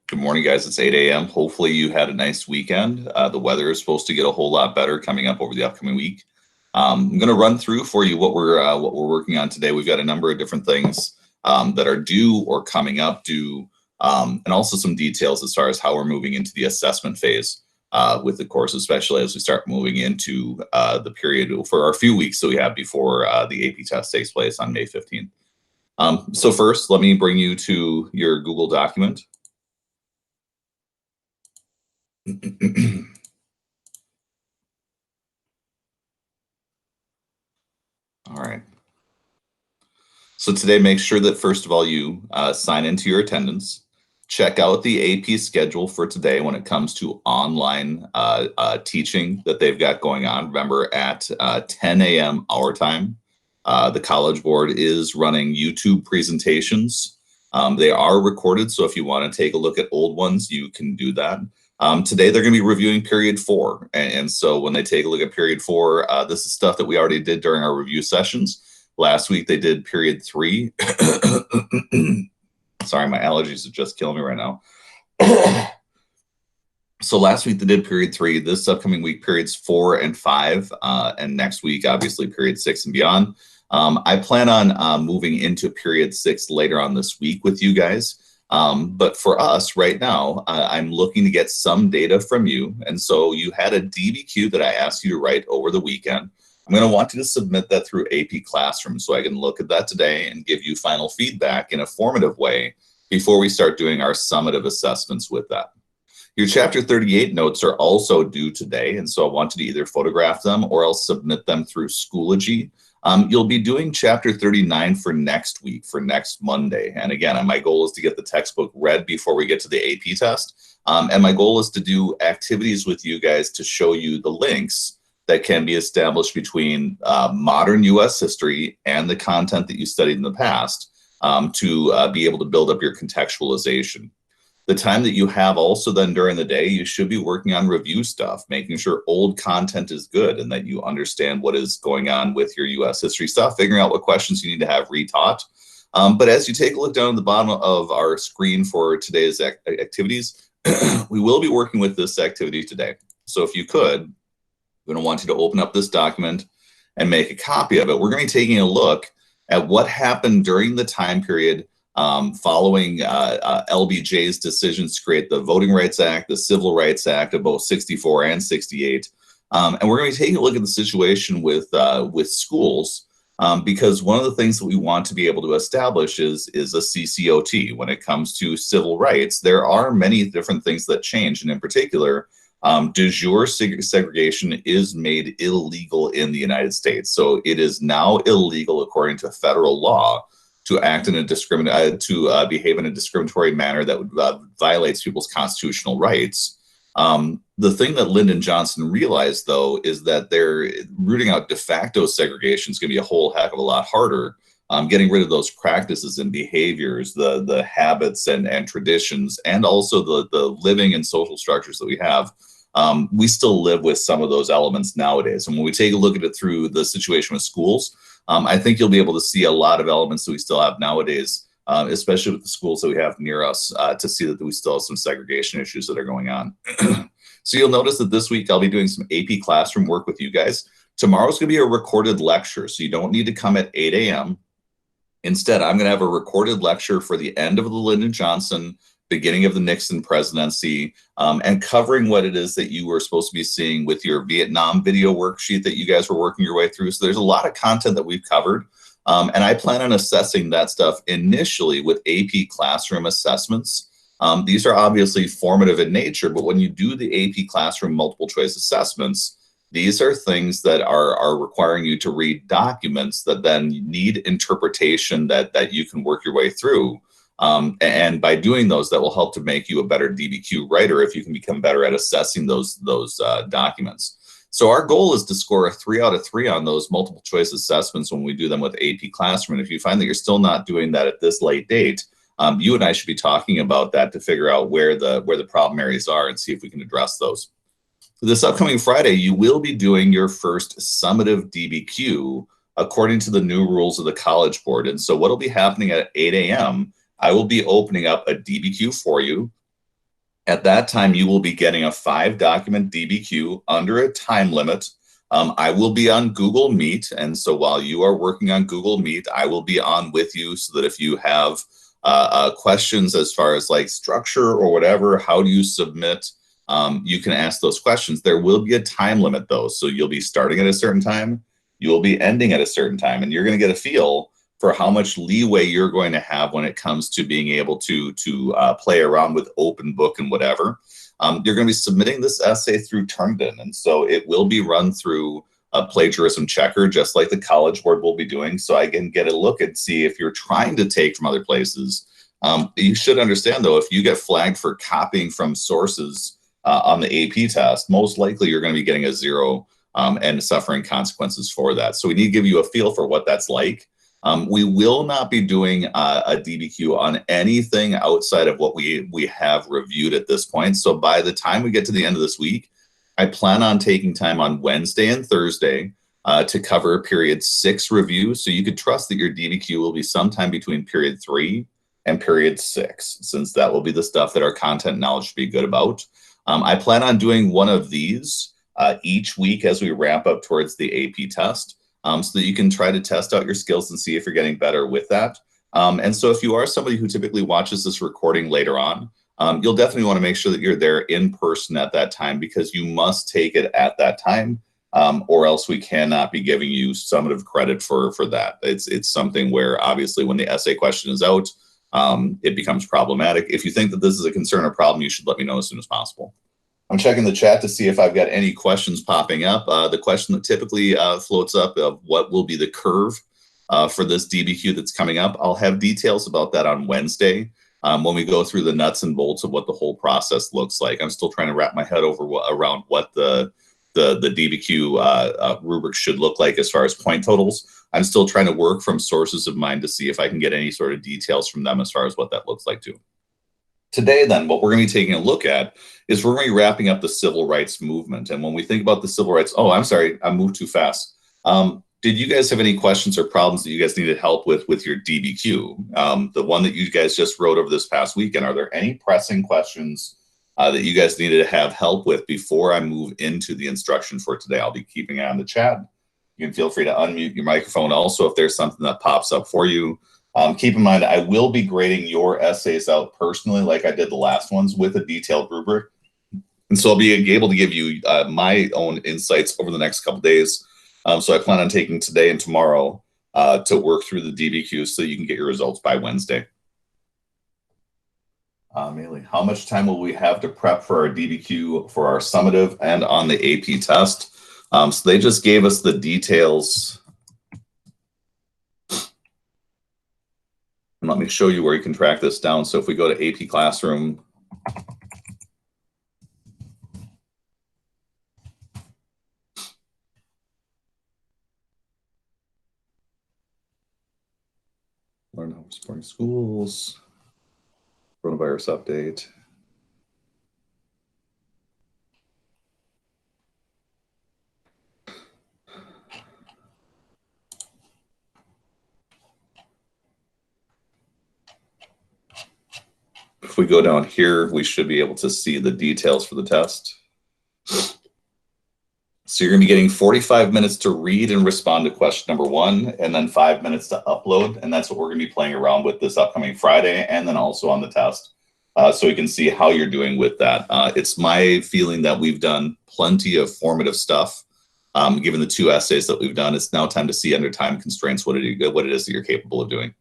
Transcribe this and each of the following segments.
Good morning, guys. It's 8 a.m. Hopefully you had a nice weekend. The weather is supposed to get a whole lot better coming up over the upcoming week. I'm going to run through for you what we're working on today. We've got a number of different things that are due or coming up due, and also some details as far as how we're moving into the assessment phase with the course, especially as we start moving into the period for our few weeks that we have before the AP test takes place on May 15th. So first, let me bring you to your Google document. All right. So today, make sure that first of all, you sign into your attendance. Check out the AP schedule for today when it comes to online teaching that they've got going on. Remember, at 10 a.m. our time, the College Board is running YouTube presentations. They are recorded, so if you want to take a look at old ones, you can do that. Today, they're going to be reviewing period 4. And so when they take a look at period 4, this is stuff that we already did during our review sessions. Last week, they did period 3. Sorry, my allergies are just killing me right now. So last week, they did period 3. This upcoming week, periods 4 and 5. And next week, obviously, period 6 and beyond. I plan on moving into period 6 later on this week with you guys. But for us right now, I'm looking to get some data from you. And so you had a DBQ that I asked you to write over the weekend. I'm going to want you to submit that through AP Classroom so I can look at that today and give you final feedback in a formative way before we start doing our summative assessments with that. Your Chapter 38 notes are also due today, and so I want you to either photograph them or else submit them through Schoology. You'll be doing Chapter 39 for next week, for next Monday. And again, my goal is to get the textbook read before we get to the AP test. And my goal is to do activities with you guys to show you the links that can be established between modern U.S. history and the content that you studied in the past to be able to build up your contextualization. The time that you have also then during the day, you should be working on review stuff, making sure old content is good and that you understand what is going on with your U.S. history stuff, figuring out what questions you need to have retaught. But as you take a look down at the bottom of our screen for today's activities, we will be working with this activity today. So if you could, I'm going to want you to open up this document and make a copy of it. We're going to be taking a look at what happened during the time period following LBJ's decisions to create the Voting Rights Act, the Civil Rights Act of both 64 and 68. And we're going to be taking a look at the situation with schools because one of the things that we want to be able to establish is a CCOT. When it comes to civil rights, there are many different things that change, and in particular, de jure segregation is made illegal in the United States. So it is now illegal according to federal law to act in a behave in a discriminatory manner that violates people's constitutional rights. The thing that Lyndon Johnson realized, though, is that they're rooting out de facto segregation is going to be a whole heck of a lot harder. Getting rid of those practices and behaviors, the habits and traditions, and also the living and social structures that we have. We still live with some of those elements nowadays. And when we take a look at it through the situation with schools, I think you'll be able to see a lot of elements that we still have nowadays, especially with the schools that we have near us, to see that we still have some segregation issues that are going on. So you'll notice that this week I'll be doing some AP Classroom work with you guys. Tomorrow's going to be a recorded lecture, so you don't need to come at 8 a.m. Instead, I'm going to have a recorded lecture for the end of the Lyndon Johnson, beginning of the Nixon presidency, and covering what it is that you were supposed to be seeing with your Vietnam video worksheet that you guys were working your way through. So there's a lot of content that we've covered. And I plan on assessing that stuff initially with AP Classroom assessments. These are obviously formative in nature, but when you do the AP Classroom multiple choice assessments, these are things that are requiring you to read documents that then need interpretation that you can work your way through. And by doing those, that will help to make you a better DBQ writer if you can become better at assessing those documents. So our goal is to score a 3 out of 3 on those multiple choice assessments when we do them with AP Classroom. And if you find that you're still not doing that at this late date, you and I should be talking about that to figure out where the problem areas are and see if we can address those. This upcoming Friday, you will be doing your first summative DBQ according to the new rules of the College Board. And so what will be happening at 8 a.m., I will be opening up a DBQ for you. At that time, you will be getting a 5-document DBQ under a time limit. I will be on Google Meet. And so while you are working on Google Meet, I will be on with you so that if you have questions as far as like structure or whatever, how do you submit, you can ask those questions. There will be a time limit though. So you'll be starting at a certain time, you will be ending at a certain time, and you're going to get a feel for how much leeway you're going to have when it comes to being able to play around with open book and whatever. You're going to be submitting this essay through Turnitin, and so it will be run through a plagiarism checker, just like the College Board will be doing. So I can get a look and see if you're trying to take from other places. You should understand, though, if you get flagged for copying from sources on the AP test, most likely you're going to be getting a 0 and suffering consequences for that. So we need to give you a feel for what that's like. We will not be doing a DBQ on anything outside of what we have reviewed at this point. So by the time we get to the end of this week, I plan on taking time on Wednesday and Thursday to cover period 6 review. So you could trust that your DBQ will be sometime between period 3 and period 6, since that will be the stuff that our content knowledge should be good about. I plan on doing one of these each week as we ramp up towards the AP test. So that you can try to test out your skills and see if you're getting better with that. And so if you are somebody who typically watches this recording later on, you'll definitely want to make sure that you're there in person at that time, because you must take it at that time, or else we cannot be giving you summative credit for that. It's something where obviously when the essay question is out, it becomes problematic. If you think that this is a concern or problem, you should let me know as soon as possible. I'm checking the chat to see if I've got any questions popping up. The question that typically floats up of what will be the curve for this DBQ that's coming up. I'll have details about that on Wednesday when we go through the nuts and bolts of what the whole process looks like. I'm still trying to wrap my head around what the DBQ rubric should look like as far as point totals. I'm still trying to work from sources of mine to see if I can get any sort of details from them as far as what that looks like too. Today, then, what we're going to be taking a look at is we're going to be wrapping up the civil rights movement. And when we think about the civil rights, oh, I'm sorry, I moved too fast. Did you guys have any questions or problems that you guys needed help with your DBQ? The one that you guys just wrote over this past weekend, are there any pressing questions that you guys needed to have help with before I move into the instruction for today? I'll be keeping an eye on the chat. You can feel free to unmute your microphone also if there's something that pops up for you. Keep in mind, I will be grading your essays out personally, like I did the last ones, with a detailed rubric. And so I'll be able to give you my own insights over the next couple of days. So I plan on taking today and tomorrow to work through the DBQ so you can get your results by Wednesday. Amelie, how much time will we have to prep for our DBQ for our summative and on the AP test? So they just gave us the details. And let me show you where you can track this down. So if we go to AP Classroom, learn how we're supporting schools, coronavirus update. If we go down here, we should be able to see the details for the test. So you're going to be getting 45 minutes to read and respond to question number 1, and then 5 minutes to upload. And that's what we're going to be playing around with this upcoming Friday, and then also on the test. So we can see how you're doing with that. It's my feeling that we've done plenty of formative stuff. Given the 2 essays that we've done, it's now time to see under time constraints what it is that you're capable of doing.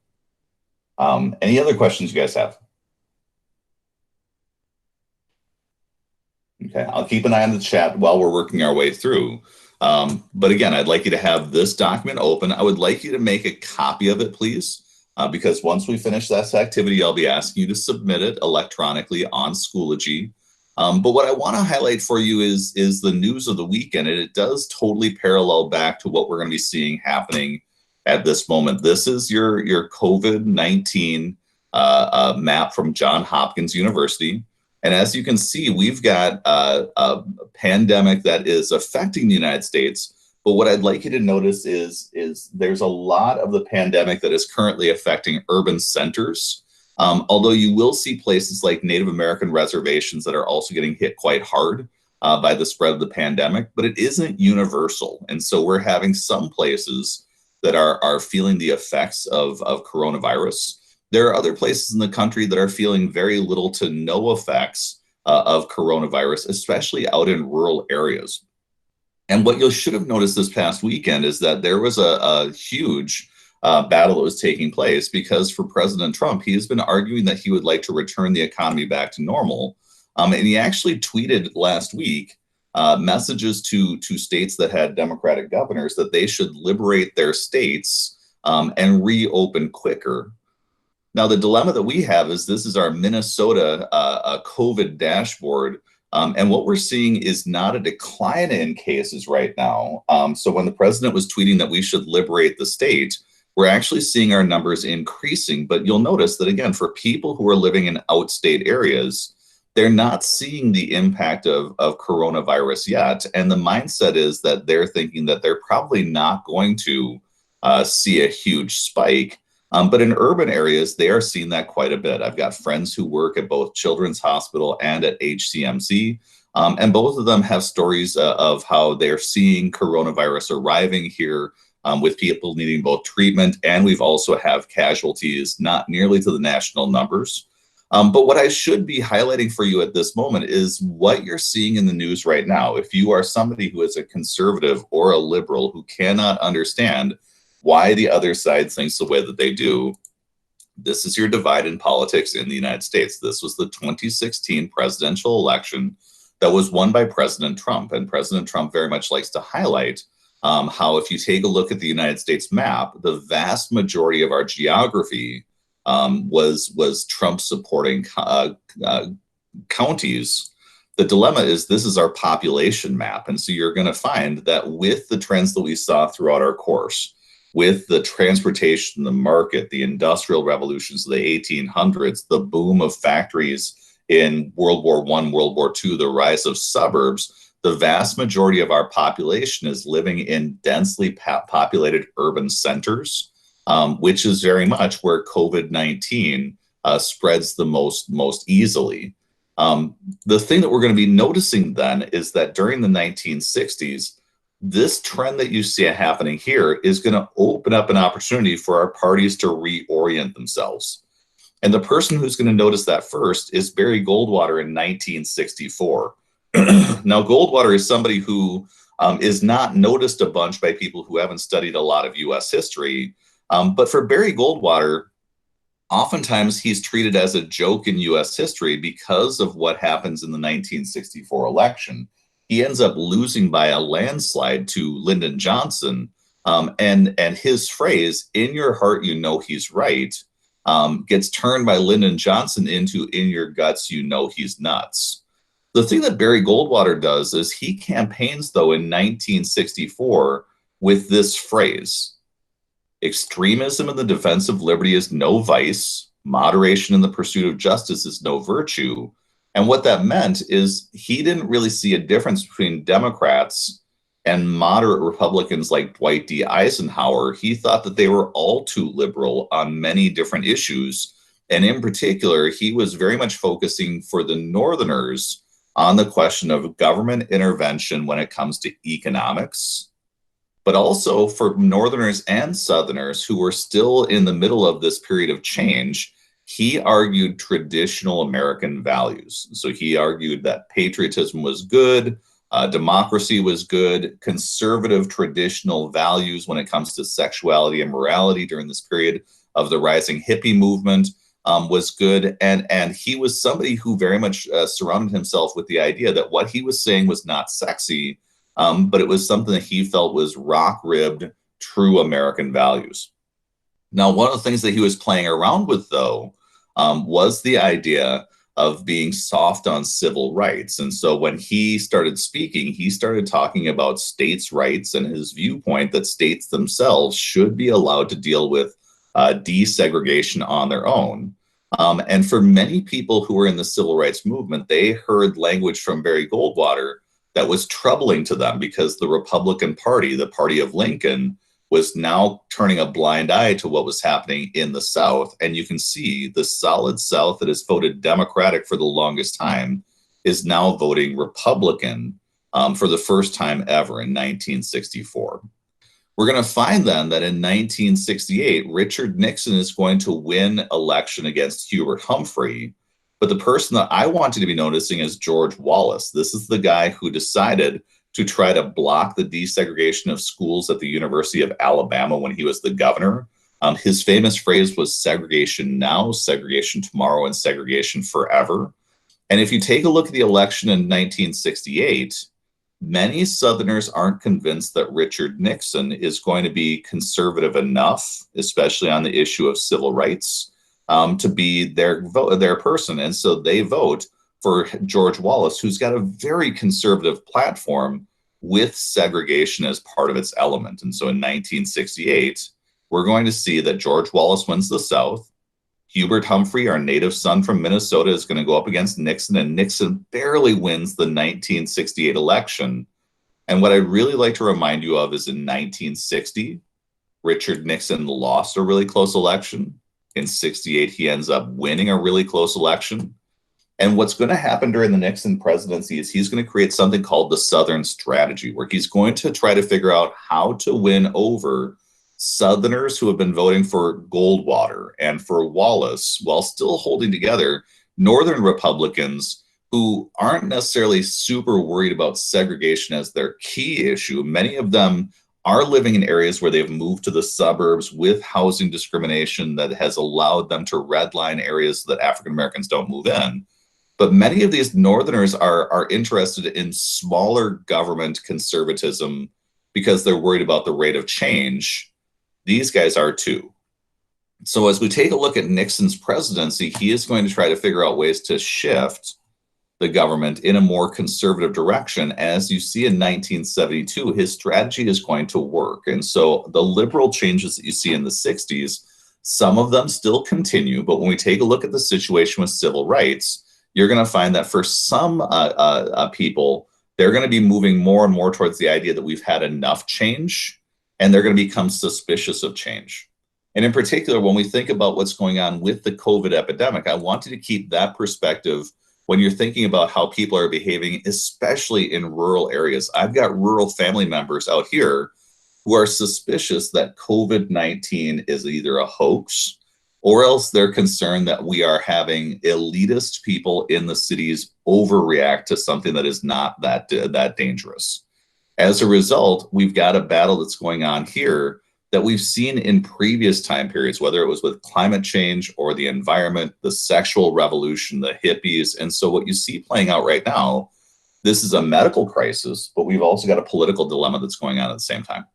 Any other questions you guys have? Okay, I'll keep an eye on the chat while we're working our way through. But again, I'd like you to have this document open. I would like you to make a copy of it, please, because once we finish this activity, I'll be asking you to submit it electronically on Schoology. But what I want to highlight for you is the news of the weekend, and it does totally parallel back to what we're going to be seeing happening at this moment. This is your COVID-19 map from Johns Hopkins University. And as you can see, we've got a pandemic that is affecting the United States. But what I'd like you to notice is there's a lot of the pandemic that is currently affecting urban centers. Although you will see places like Native American reservations that are also getting hit quite hard by the spread of the pandemic, but it isn't universal. And so we're having some places that are feeling the effects of coronavirus. There are other places in the country that are feeling very little to no effects of coronavirus, especially out in rural areas. And what you should have noticed this past weekend is that there was a huge battle that was taking place because for President Trump, he has been arguing that he would like to return the economy back to normal. And he actually tweeted last week messages to states that had Democratic governors that they should liberate their states and reopen quicker. Now, the dilemma that we have is this is our Minnesota COVID dashboard. And what we're seeing is not a decline in cases right now. So when the president was tweeting that we should liberate the state, we're actually seeing our numbers increasing. But you'll notice that, again, for people who are living in outstate areas, they're not seeing the impact of coronavirus yet. And the mindset is that they're thinking that they're probably not going to see a huge spike. But in urban areas, they are seeing that quite a bit. I've got friends who work at both Children's Hospital and at HCMC, and both of them have stories of how they're seeing coronavirus arriving here with people needing both treatment, and we've also have casualties, not nearly to the national numbers. But what I should be highlighting for you at this moment is what you're seeing in the news right now. If you are somebody who is a conservative or a liberal who cannot understand why the other side thinks the way that they do, this is your divide in politics in the United States. This was the 2016 presidential election that was won by President Trump. And President Trump very much likes to highlight how if you take a look at the United States map, the vast majority of our geography was Trump supporting counties. The dilemma is this is our population map. And so you're going to find that with the trends that we saw throughout our course, with the transportation, the market, the industrial revolutions of the 1800s, the boom of factories in World War I, World War II, the rise of suburbs, the vast majority of our population is living in densely populated urban centers, which is very much where COVID-19 spreads the most easily. The thing that we're going to be noticing then is that during the 1960s, this trend that you see happening here is going to open up an opportunity for our parties to reorient themselves. And the person who's going to notice that first is Barry Goldwater in 1964. Now, Goldwater is somebody who is not noticed a bunch by people who haven't studied a lot of U.S. history. But for Barry Goldwater, oftentimes he's treated as a joke in U.S. history because of what happens in the 1964 election. He ends up losing by a landslide to Lyndon Johnson. And his phrase, "in your heart, you know he's right," gets turned by Lyndon Johnson into "in your guts, you know he's nuts." The thing that Barry Goldwater does is he campaigns, though, in 1964 with this phrase: extremism in the defense of liberty is no vice. Moderation in the pursuit of justice is no virtue. And what that meant is he didn't really see a difference between Democrats and moderate Republicans like Dwight D. Eisenhower. He thought that they were all too liberal on many different issues. And in particular, he was very much focusing for the Northerners on the question of government intervention when it comes to economics, but also for Northerners and Southerners who were still in the middle of this period of change. He argued traditional American values. So he argued that patriotism was good, democracy was good, conservative traditional values when it comes to sexuality and morality during this period of the rising hippie movement was good. And he was somebody who very much surrounded himself with the idea that what he was saying was not sexy, but it was something that he felt was rock-ribbed, true American values. Now, one of the things that he was playing around with, though, was the idea of being soft on civil rights. And so when he started speaking, he started talking about states' rights and his viewpoint that states themselves should be allowed to deal with desegregation on their own. And for many people who were in the civil rights movement, they heard language from Barry Goldwater that was troubling to them because the Republican Party, the party of Lincoln, was now turning a blind eye to what was happening in the South. And you can see the solid South that has voted Democratic for the longest time is now voting Republican for the first time ever in 1964. We're going to find then that in 1968, Richard Nixon is going to win election against Hubert Humphrey. But the person that I want you to be noticing is George Wallace. This is the guy who decided to try to block the desegregation of schools at the University of Alabama when he was the governor. His famous phrase was segregation now, segregation tomorrow, and segregation forever. And if you take a look at the election in 1968, many Southerners aren't convinced that Richard Nixon is going to be conservative enough, especially on the issue of civil rights, to be their person. And so they vote for George Wallace, who's got a very conservative platform with segregation as part of its element. And so in 1968, we're going to see that George Wallace wins the South. Hubert Humphrey, our native son from Minnesota, is going to go up against Nixon, and Nixon barely wins the 1968 election. And what I'd really like to remind you of is in 1960, Richard Nixon lost a really close election. In 68, he ends up winning a really close election. And what's going to happen during the Nixon presidency is he's going to create something called the Southern Strategy, where he's going to try to figure out how to win over Southerners who have been voting for Goldwater and for Wallace while still holding together Northern Republicans who aren't necessarily super worried about segregation as their key issue. Many of them are living in areas where they've moved to the suburbs with housing discrimination that has allowed them to redline areas so that African Americans don't move in. But many of these Northerners are interested in smaller government conservatism because they're worried about the rate of change. These guys are too. So as we take a look at Nixon's presidency, he is going to try to figure out ways to shift the government in a more conservative direction. As you see in 1972, his strategy is going to work. And so the liberal changes that you see in the 60s, some of them still continue. But when we take a look at the situation with civil rights, you're going to find that for some people, they're going to be moving more and more towards the idea that we've had enough change, and they're going to become suspicious of change. And in particular, when we think about what's going on with the COVID epidemic, I want you to keep that perspective when you're thinking about how people are behaving, especially in rural areas. I've got rural family members out here who are suspicious that COVID-19 is either a hoax, or else they're concerned that we are having elitist people in the cities overreact to something that is not that dangerous. As a result, we've got a battle that's going on here that we've seen in previous time periods, whether it was with climate change or the environment, the sexual revolution, the hippies. And so what you see playing out right now, this is a medical crisis, but we've also got a political dilemma that's going on at the same time.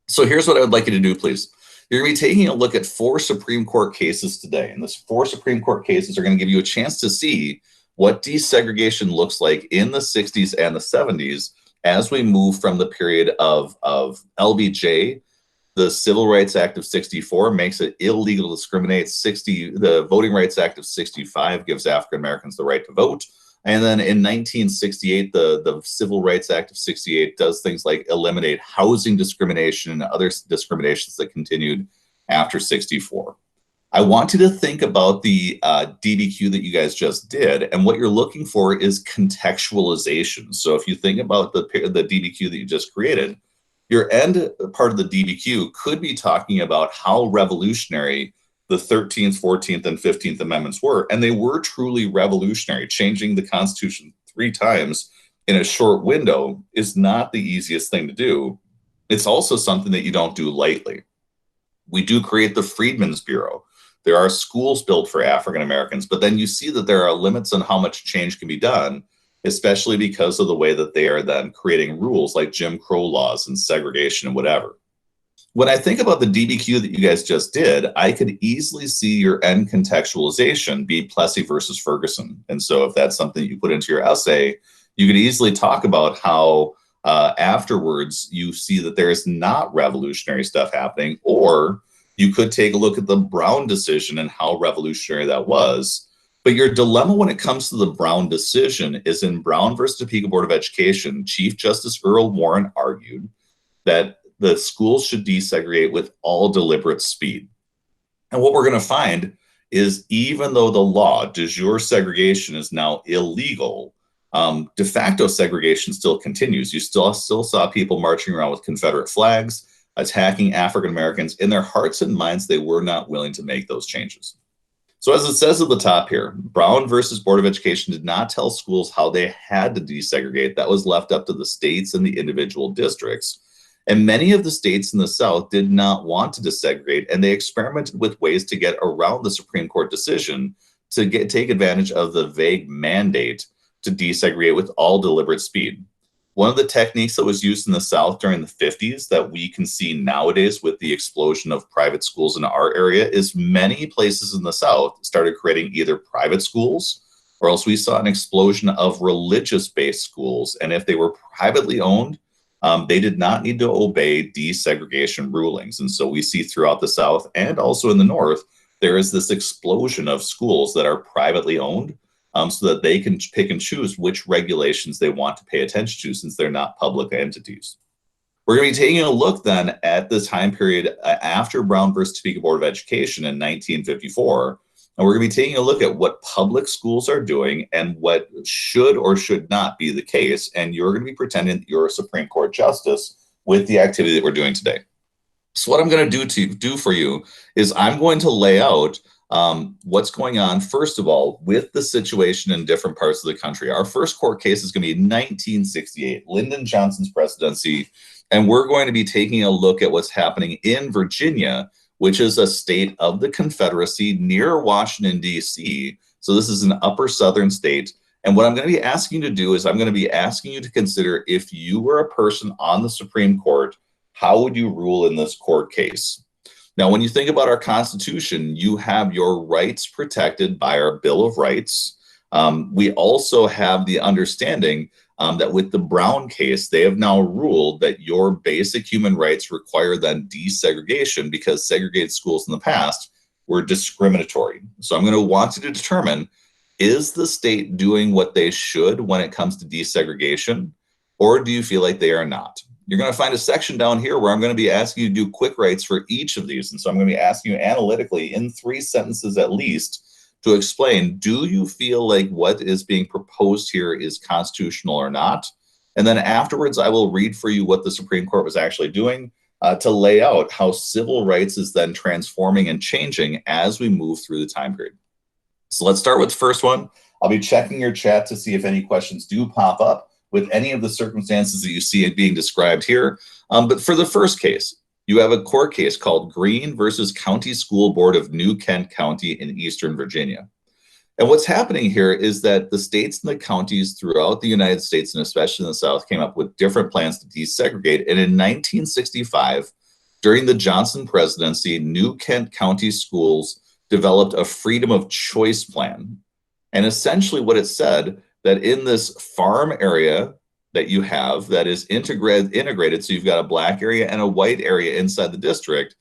So here's what I would like you to do, please. You're going to be taking a look at 4 Supreme Court cases today. And these 4 Supreme Court cases are going to give you a chance to see what desegregation looks like in the 60s and the 70s as we move from the period of LBJ. The Civil Rights Act of 64 makes it illegal to discriminate. The Voting Rights Act of 65 gives African Americans the right to vote. And then in 1968, the Civil Rights Act of 68 does things like eliminate housing discrimination and other discriminations that continued after 64. I want you to think about the DBQ that you guys just did, and what you're looking for is contextualization. So if you think about the DBQ that you just created, your end part of the DBQ could be talking about how revolutionary the 13th, 14th, and 15th Amendments were. And they were truly revolutionary. Changing the Constitution 3 times in a short window is not the easiest thing to do. It's also something that you don't do lightly. We do create the Freedmen's Bureau. There are schools built for African Americans, but then you see that there are limits on how much change can be done, especially because of the way that they are then creating rules like Jim Crow laws and segregation and whatever. When I think about the DBQ that you guys just did, I could easily see your end contextualization be Plessy versus Ferguson. And so if that's something you put into your essay, you could easily talk about how afterwards you see that there is not revolutionary stuff happening, or you could take a look at the Brown decision and how revolutionary that was. But your dilemma when it comes to the Brown decision is in Brown versus Topeka Board of Education, Chief Justice Earl Warren argued that the schools should desegregate with all deliberate speed. And what we're going to find is even though the law, de jure segregation, is now illegal, de facto segregation still continues. You still saw people marching around with Confederate flags, attacking African Americans. In their hearts and minds, they were not willing to make those changes. So as it says at the top here, Brown versus Board of Education did not tell schools how they had to desegregate. That was left up to the states and the individual districts. And many of the states in the South did not want to desegregate, and they experimented with ways to get around the Supreme Court decision to take advantage of the vague mandate to desegregate with all deliberate speed. One of the techniques that was used in the South during the 50s that we can see nowadays with the explosion of private schools in our area is many places in the South started creating either private schools, or else we saw an explosion of religious-based schools. And if they were privately owned, they did not need to obey desegregation rulings. And so we see throughout the South and also in the North, there is this explosion of schools that are privately owned, so that they can pick and choose which regulations they want to pay attention to since they're not public entities. We're going to be taking a look then at the time period after Brown versus Topeka Board of Education in 1954, and we're going to be taking a look at what public schools are doing and what should or should not be the case, and you're going to be pretending that you're a Supreme Court justice with the activity that we're doing today. So what I'm going to do for you is I'm going to lay out what's going on, first of all, with the situation in different parts of the country. Our first court case is going to be 1968, Lyndon Johnson's presidency, and we're going to be taking a look at what's happening in Virginia, which is a state of the Confederacy near Washington, D.C. So this is an upper southern state. And what I'm going to be asking you to do is I'm going to be asking you to consider, if you were a person on the Supreme Court, how would you rule in this court case? Now, when you think about our Constitution, you have your rights protected by our Bill of Rights. We also have the understanding that with the Brown case, they have now ruled that your basic human rights require then desegregation because segregated schools in the past were discriminatory. So I'm going to want you to determine, is the state doing what they should when it comes to desegregation, or do you feel like they are not? You're going to find a section down here where I'm going to be asking you to do quick writes for each of these. And so I'm going to be asking you analytically in 3 sentences at least to explain, do you feel like what is being proposed here is constitutional or not? And then afterwards, I will read for you what the Supreme Court was actually doing to lay out how civil rights is then transforming and changing as we move through the time period. So let's start with the first one. I'll be checking your chat to see if any questions do pop up with any of the circumstances that you see it being described here. But for the first case, you have a court case called Green versus County School Board of New Kent County in Eastern Virginia. And what's happening here is that the states and the counties throughout the United States, and especially in the South, came up with different plans to desegregate. And in 1965, during the Johnson presidency, New Kent County schools developed a freedom of choice plan. And essentially what it said, that in this farm area that you have that is integrated, so you've got a black area and a white area inside the district,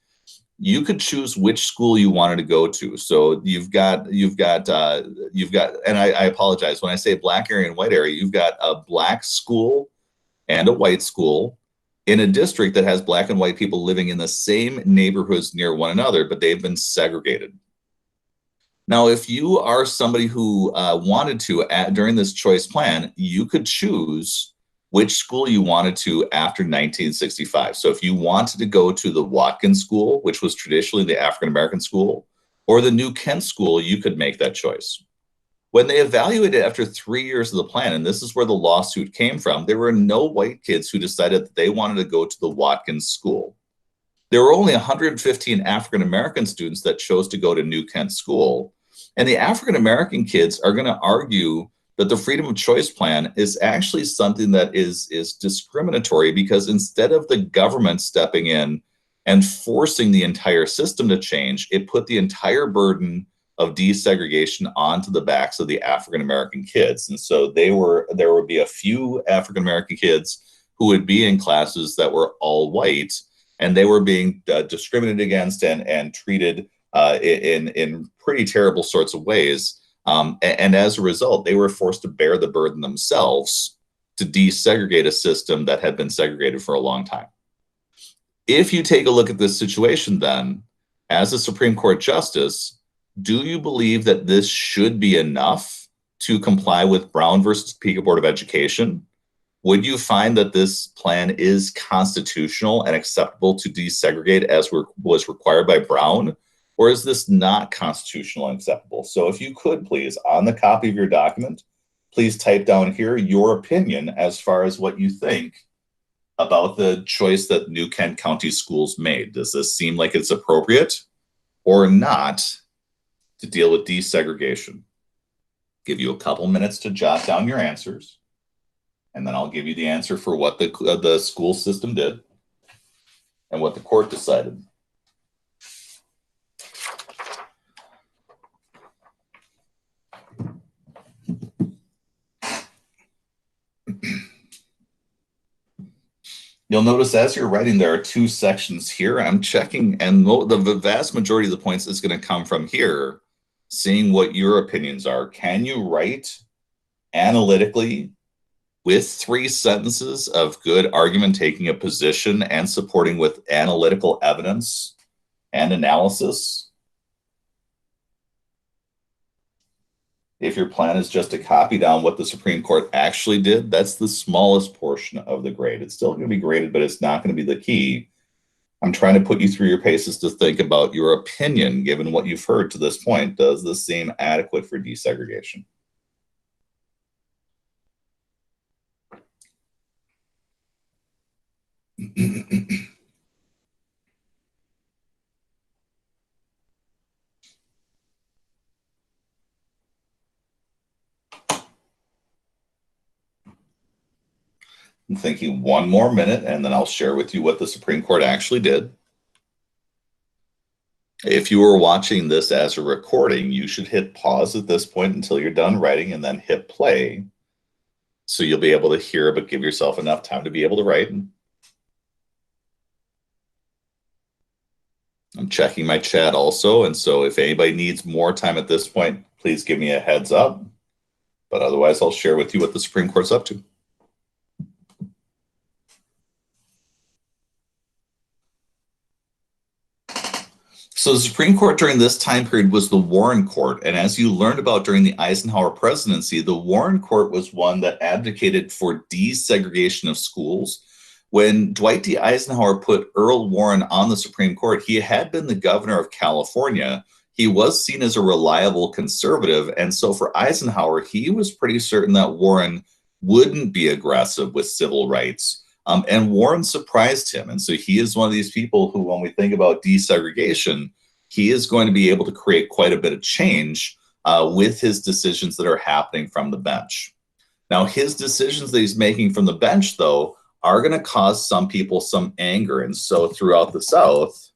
you could choose which school you wanted to go to. So you've got, and I apologize, when I say black area and white area, you've got a black school and a white school in a district that has black and white people living in the same neighborhoods near one another, but they've been segregated. Now, if you are somebody who wanted to, during this choice plan, you could choose which school you wanted to after 1965. So if you wanted to go to the Watkins School, which was traditionally the African-American school, or the New Kent School, you could make that choice. When they evaluated after 3 years of the plan, and this is where the lawsuit came from, there were no white kids who decided that they wanted to go to the Watkins School. There were only 115 African-American students that chose to go to New Kent School. And the African-American kids are going to argue that the freedom of choice plan is actually something that is discriminatory, because instead of the government stepping in and forcing the entire system to change, it put the entire burden of desegregation onto the backs of the African-American kids. And so there would be a few African-American kids who would be in classes that were all white, and they were being discriminated against and treated in pretty terrible sorts of ways. And as a result, they were forced to bear the burden themselves to desegregate a system that had been segregated for a long time. If you take a look at this situation then, as a Supreme Court justice, do you believe that this should be enough to comply with Brown versus Topeka Board of Education? Would you find that this plan is constitutional and acceptable to desegregate as was required by Brown? Or is this not constitutional and acceptable? So if you could please, on the copy of your document, please type down here your opinion as far as what you think about the choice that New Kent County Schools made. Does this seem like it's appropriate or not to deal with desegregation? Give you a couple minutes to jot down your answers, and then I'll give you the answer for what the school system did and what the court decided. You'll notice as you're writing, there are two sections here. I'm checking, and the vast majority of the points is going to come from here, seeing what your opinions are. Can you write analytically with 3 sentences of good argument, taking a position and supporting with analytical evidence and analysis? If your plan is just to copy down what the Supreme Court actually did, that's the smallest portion of the grade. It's still going to be graded, but it's not going to be the key. I'm trying to put you through your paces to think about your opinion, given what you've heard to this point. Does this seem adequate for desegregation? I'm thinking one more minute, and then I'll share with you what the Supreme Court actually did. If you were watching this as a recording, you should hit pause at this point until you're done writing and then hit play. So you'll be able to hear, but give yourself enough time to be able to write. I'm checking my chat also, and so if anybody needs more time at this point, please give me a heads up. But otherwise, I'll share with you what the Supreme Court's up to. So the Supreme Court during this time period was the Warren Court. And as you learned about during the Eisenhower presidency, the Warren Court was one that advocated for desegregation of schools. When Dwight D. Eisenhower put Earl Warren on the Supreme Court, he had been the governor of California. He was seen as a reliable conservative. And so for Eisenhower, he was pretty certain that Warren wouldn't be aggressive with civil rights. And Warren surprised him. And so he is one of these people who, when we think about desegregation, he is going to be able to create quite a bit of change with his decisions that are happening from the bench. Now, his decisions that he's making from the bench, though, are going to cause some people some anger. And so throughout the South,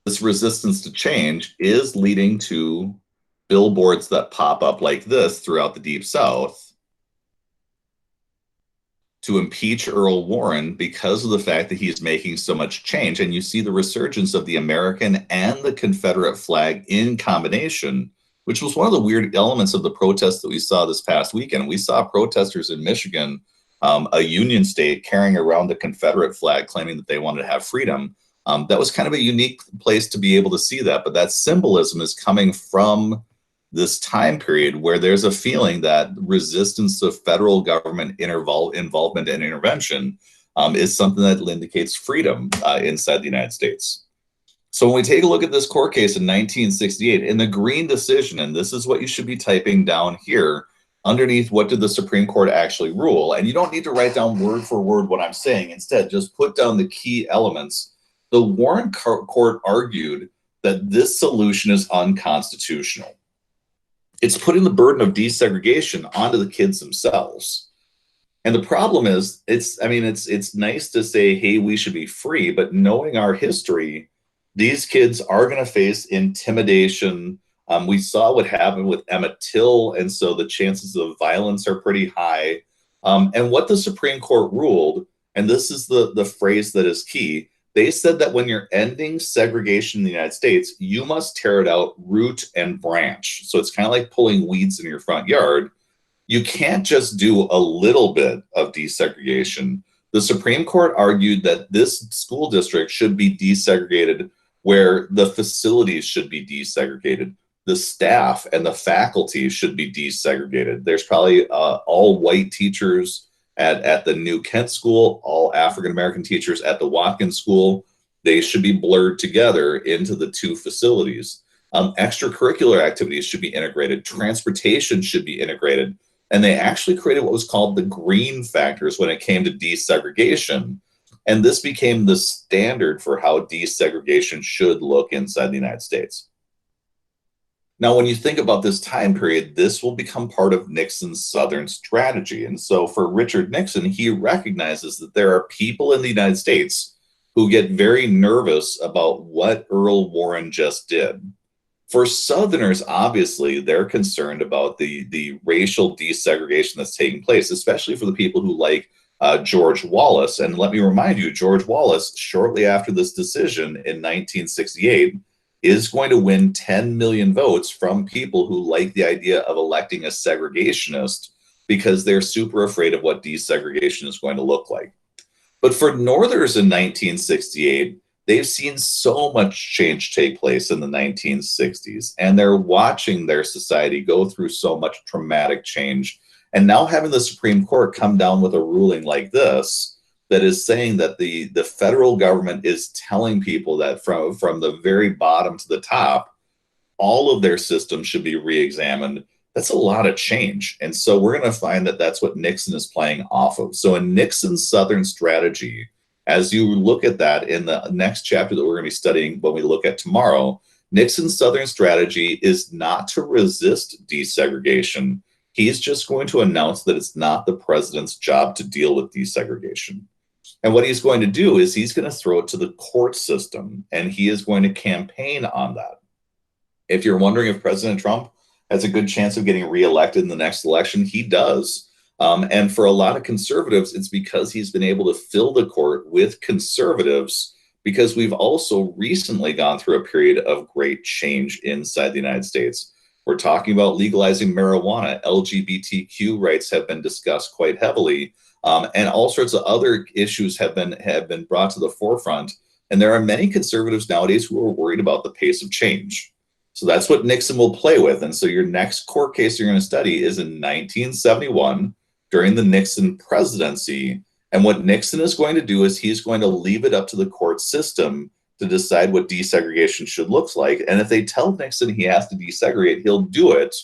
this resistance to change is leading to billboards that pop up like this throughout the Deep South to impeach Earl Warren because of the fact that he's making so much change. And you see the resurgence of the American and the Confederate flag in combination, which was one of the weird elements of the protests that we saw this past weekend. We saw protesters in Michigan, a Union state, carrying around the Confederate flag, claiming that they wanted to have freedom. That was kind of a unique place to be able to see that, but that symbolism is coming from this time period where there's a feeling that resistance to federal government involvement and intervention is something that indicates freedom inside the United States. So when we take a look at this court case in 1968, in the Green decision, and this is what you should be typing down here, underneath what did the Supreme Court actually rule? And you don't need to write down word for word what I'm saying. Instead, just put down the key elements. The Warren Court argued that this solution is unconstitutional. It's putting the burden of desegregation onto the kids themselves. And the problem is, it's nice to say, hey, we should be free, but knowing our history, these kids are going to face intimidation. We saw what happened with Emmett Till, and so the chances of violence are pretty high. And what the Supreme Court ruled, and this is the phrase that is key, they said that when you're ending segregation in the United States, you must tear it out root and branch. So it's kind of like pulling weeds in your front yard. You can't just do a little bit of desegregation. The Supreme Court argued that this school district should be desegregated, where the facilities should be desegregated. The staff and the faculty should be desegregated. There's probably all white teachers at the New Kent School, all African-American teachers at the Watkins School. They should be blurred together into the two facilities. Extracurricular activities should be integrated. Transportation should be integrated. And they actually created what was called the green factors when it came to desegregation. And this became the standard for how desegregation should look inside the United States. Now, when you think about this time period, this will become part of Nixon's Southern strategy. And so for Richard Nixon, he recognizes that there are people in the United States who get very nervous about what Earl Warren just did. For Southerners, obviously, they're concerned about the racial desegregation that's taking place, especially for the people who like George Wallace. And let me remind you, George Wallace, shortly after this decision in 1968, is going to win 10 million votes from people who like the idea of electing a segregationist because they're super afraid of what desegregation is going to look like. But for Northerners in 1968, they've seen so much change take place in the 1960s, and they're watching their society go through so much traumatic change. And now having the Supreme Court come down with a ruling like this, that is saying that the federal government is telling people that from the very bottom to the top, all of their systems should be re-examined. That's a lot of change. And so we're going to find that that's what Nixon is playing off of. So in Nixon's Southern strategy, as you look at that in the next chapter that we're going to be studying when we look at tomorrow, Nixon's Southern strategy is not to resist desegregation. He's just going to announce that it's not the president's job to deal with desegregation. And what he's going to do is he's going to throw it to the court system, and he is going to campaign on that. If you're wondering if President Trump has a good chance of getting reelected in the next election, he does. And for a lot of conservatives, it's because he's been able to fill the court with conservatives, because we've also recently gone through a period of great change inside the United States. We're talking about legalizing marijuana. LGBTQ rights have been discussed quite heavily, and all sorts of other issues have been brought to the forefront. And there are many conservatives nowadays who are worried about the pace of change. So that's what Nixon will play with. And so your next court case you're going to study is in 1971 during the Nixon presidency. And what Nixon is going to do is he's going to leave it up to the court system to decide what desegregation should look like. And if they tell Nixon he has to desegregate, he'll do it,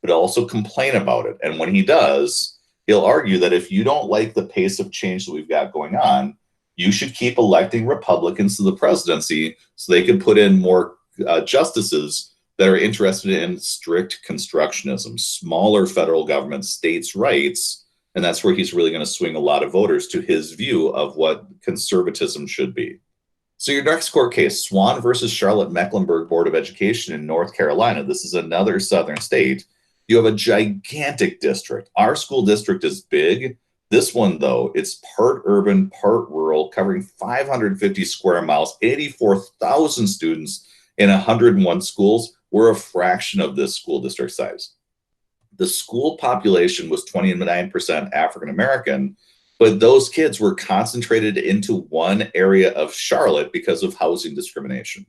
but also complain about it. And when he does, he'll argue that if you don't like the pace of change that we've got going on, you should keep electing Republicans to the presidency so they can put in more justices that are interested in strict constructionism, smaller federal government, states' rights. And that's where he's really going to swing a lot of voters to his view of what conservatism should be. So your next court case, Swan versus Charlotte-Mecklenburg Board of Education in North Carolina. This is another southern state. You have a gigantic district. Our school district is big. This one, though, it's part urban, part rural, covering 550 square miles, 84,000 students in 101 schools. We're a fraction of this school district size. The school population was 29% African American, but those kids were concentrated into one area of Charlotte because of housing discrimination.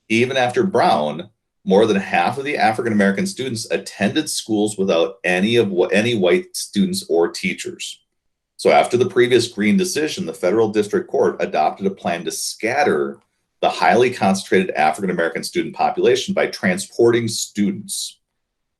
Even after Brown, more than half of the African American students attended schools without any white students or teachers. So after the previous Green decision, the federal district court adopted a plan to scatter the highly concentrated African American student population by transporting students.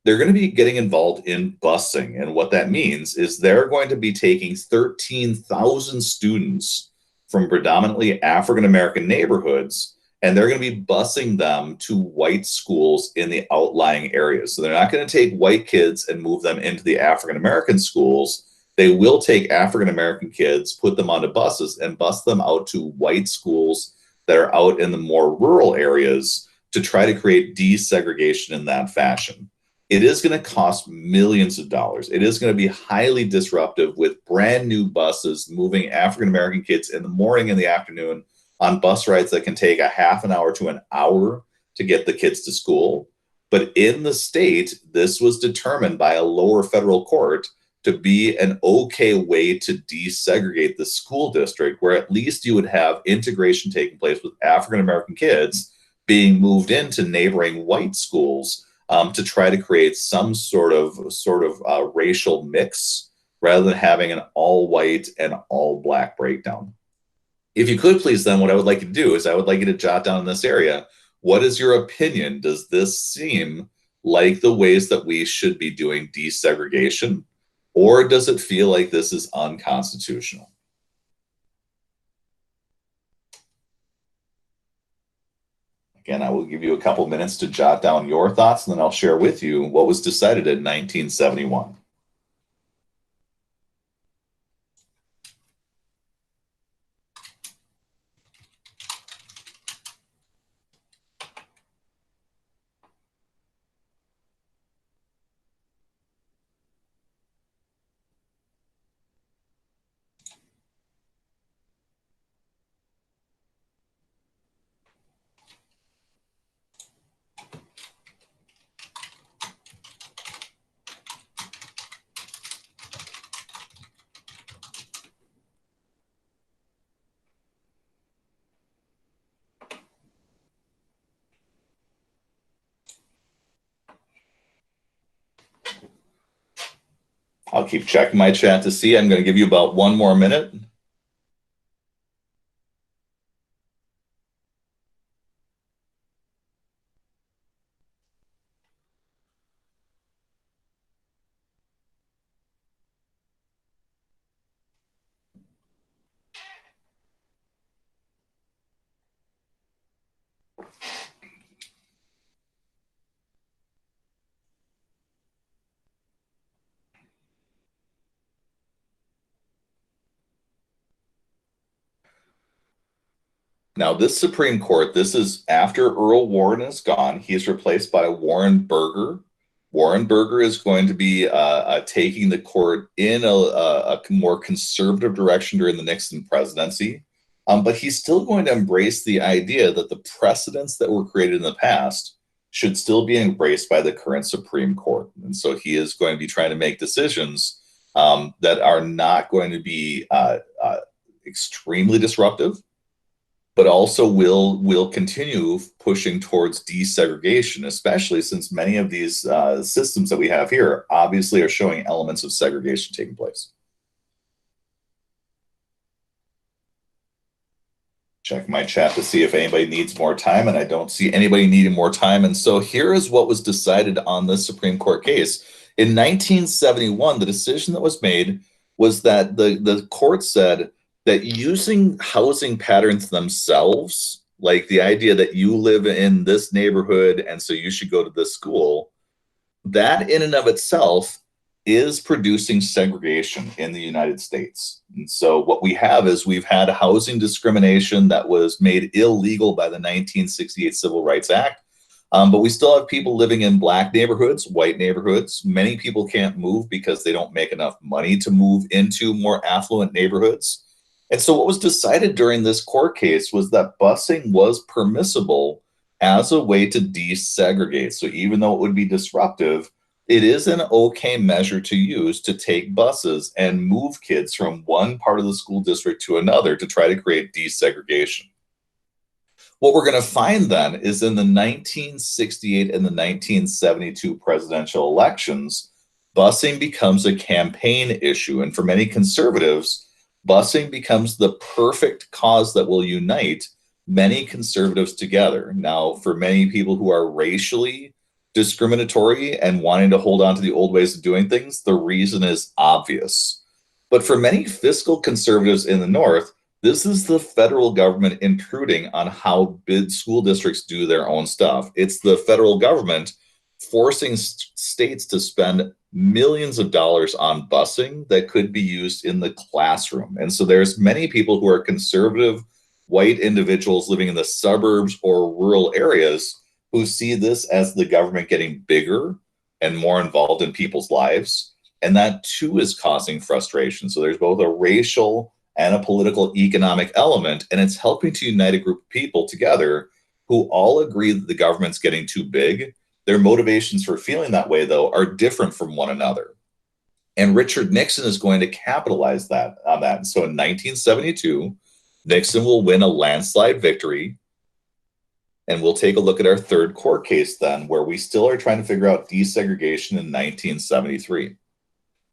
They're going to be getting involved in busing. And what that means is they're going to be taking 13,000 students from predominantly African American neighborhoods, and they're going to be busing them to white schools in the outlying areas. So they're not going to take white kids and move them into the African American schools. They will take African American kids, put them onto buses, and bus them out to white schools that are out in the more rural areas to try to create desegregation in that fashion. It is going to cost millions of dollars. It is going to be highly disruptive, with brand new buses moving African American kids in the morning and the afternoon on bus rides that can take a half an hour to an hour to get the kids to school. But in the state, this was determined by a lower federal court to be an okay way to desegregate the school district, where at least you would have integration taking place with African-American kids being moved into neighboring white schools, to try to create some sort of racial mix rather than having an all white and all black breakdown. If you could please, then what I would like you to do is I would like you to jot down in this area, what is your opinion? Does this seem like the ways that we should be doing desegregation, or does it feel like this is unconstitutional? Again, I will give you a couple minutes to jot down your thoughts, and then I'll share with you what was decided in 1971. I'll keep checking my chat to see. I'm going to give you about one more minute. Now, this Supreme Court, this is after Earl Warren is gone. He is replaced by Warren Burger. Warren Burger is going to be taking the court in a more conservative direction during the Nixon presidency. But he's still going to embrace the idea that the precedents that were created in the past should still be embraced by the current Supreme Court. And so he is going to be trying to make decisions that are not going to be extremely disruptive, but also will continue pushing towards desegregation, especially since many of these systems that we have here obviously are showing elements of segregation taking place. Check my chat to see if anybody needs more time, and I don't see anybody needing more time. And so here is what was decided on this Supreme Court case. In 1971, the decision that was made was that the court said that using housing patterns themselves, like the idea that you live in this neighborhood and so you should go to this school, that in and of itself is producing segregation in the United States. And so what we have is we've had housing discrimination that was made illegal by the 1968 Civil Rights Act. But we still have people living in black neighborhoods, white neighborhoods. Many people can't move because they don't make enough money to move into more affluent neighborhoods. And so what was decided during this court case was that busing was permissible as a way to desegregate. So even though it would be disruptive, it is an okay measure to use to take buses and move kids from one part of the school district to another to try to create desegregation. What we're going to find then is in the 1968 and the 1972 presidential elections, busing becomes a campaign issue. And for many conservatives, busing becomes the perfect cause that will unite many conservatives together. Now, for many people who are racially discriminatory and wanting to hold on to the old ways of doing things, the reason is obvious. But for many fiscal conservatives in the North, this is the federal government intruding on how big school districts do their own stuff. It's the federal government forcing states to spend millions of dollars on busing that could be used in the classroom. And so there's many people who are conservative white individuals living in the suburbs or rural areas who see this as the government getting bigger and more involved in people's lives. And that too is causing frustration. So there's both a racial and a political economic element, and it's helping to unite a group of people together who all agree that the government's getting too big. Their motivations for feeling that way, though, are different from one another. And Richard Nixon is going to capitalize on that. And so in 1972, Nixon will win a landslide victory. And we'll take a look at our third court case then, where we still are trying to figure out desegregation in 1973.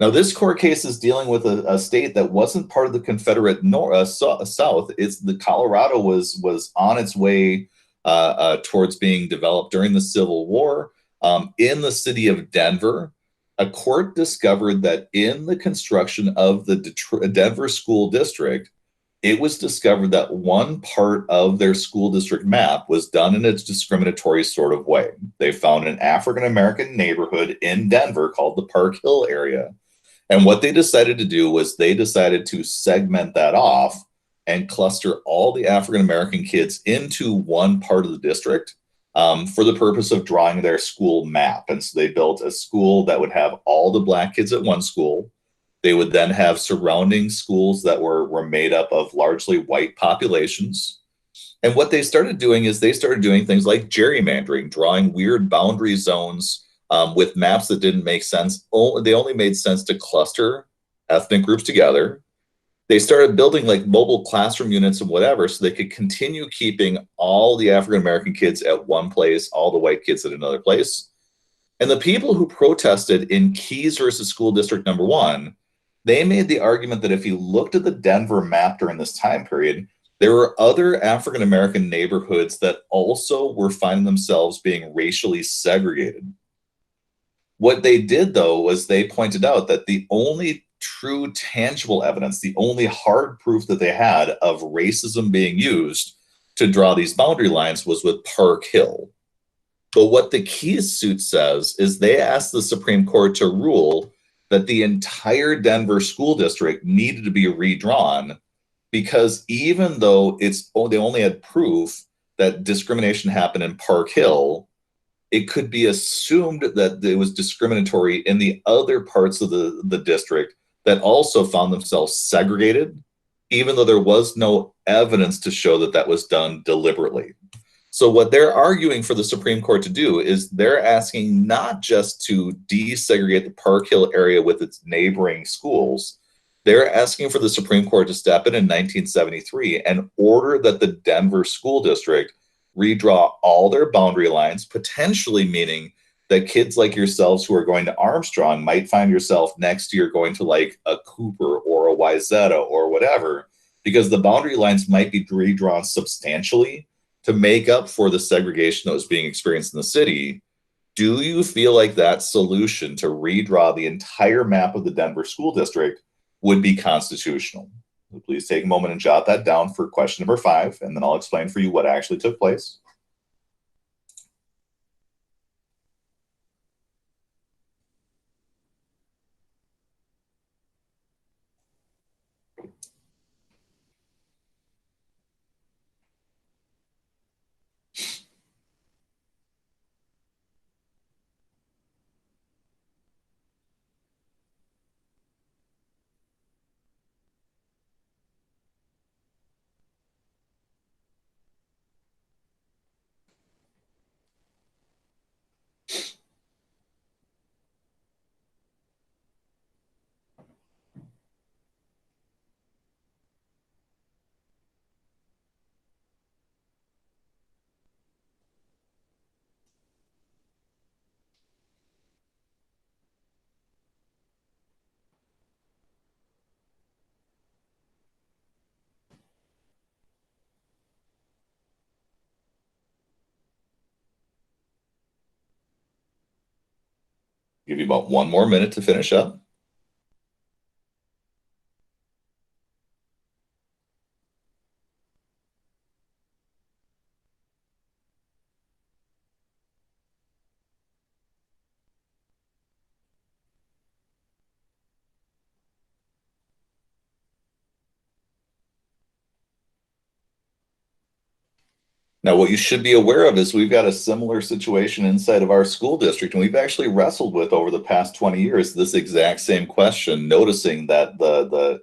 Now, this court case is dealing with a state that wasn't part of the Confederate South. It's the Colorado was on its way towards being developed during the Civil War. In the city of Denver, a court discovered that in the construction of the Denver school district, it was discovered that one part of their school district map was done in a discriminatory sort of way. They found an African American neighborhood in Denver called the Park Hill area. And what they decided to do was they decided to segment that off and cluster all the African American kids into one part of the district for the purpose of drawing their school map. And so they built a school that would have all the Black kids at one school. They would then have surrounding schools that were made up of largely white populations. And what they started doing is they started doing things like gerrymandering, drawing weird boundary zones with maps that didn't make sense. They only made sense to cluster ethnic groups together. They started building like mobile classroom units and whatever so they could continue keeping all the African American kids at one place, all the white kids at another place. And the people who protested in Keys versus School District Number 1, they made the argument that if you looked at the Denver map during this time period, there were other African American neighborhoods that also were finding themselves being racially segregated. What they did, though, was they pointed out that the only true tangible evidence, the only hard proof that they had of racism being used to draw these boundary lines was with Park Hill. But what the Keys suit says is they asked the Supreme Court to rule that the entire Denver school district needed to be redrawn because even though they only had proof that discrimination happened in Park Hill, it could be assumed that it was discriminatory in the other parts of the district that also found themselves segregated, even though there was no evidence to show that that was done deliberately. So what they're arguing for the Supreme Court to do is they're asking not just to desegregate the Park Hill area with its neighboring schools, they're asking for the Supreme Court to step in 1973 and order that the Denver school district redraw all their boundary lines, potentially meaning that kids like yourselves who are going to Armstrong might find yourself next year going to like a Cooper or a Wayzata or whatever, because the boundary lines might be redrawn substantially to make up for the segregation that was being experienced in the city. Do you feel like that solution to redraw the entire map of the Denver school district would be constitutional? Please take a moment and jot that down for question number 5, and then I'll explain for you what actually took place. Give you about 1 more minute to finish up. Now, what you should be aware of is we've got a similar situation inside of our school district, and we've actually wrestled with over the past 20 years this exact same question, noticing that the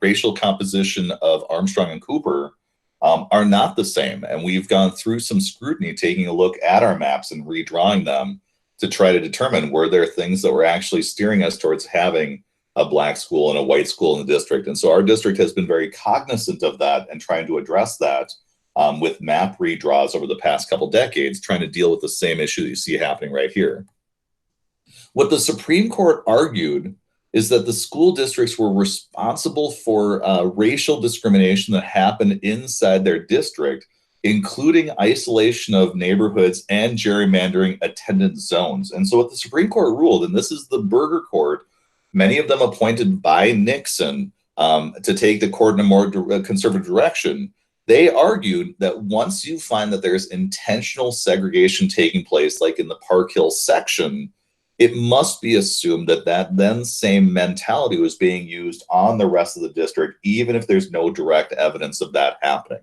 racial composition of Armstrong and Cooper are not the same. And we've gone through some scrutiny, taking a look at our maps and redrawing them to try to determine were there things that were actually steering us towards having a black school and a white school in the district. And so our district has been very cognizant of that and trying to address that with map redraws over the past couple decades, trying to deal with the same issue that you see happening right here. What the Supreme Court argued is that the school districts were responsible for racial discrimination that happened inside their district, including isolation of neighborhoods and gerrymandering attendance zones. And so what the Supreme Court ruled, and this is the Burger Court, many of them appointed by Nixon to take the court in a more conservative direction, they argued that once you find that there's intentional segregation taking place, like in the Park Hill section, it must be assumed that that then same mentality was being used on the rest of the district, even if there's no direct evidence of that happening.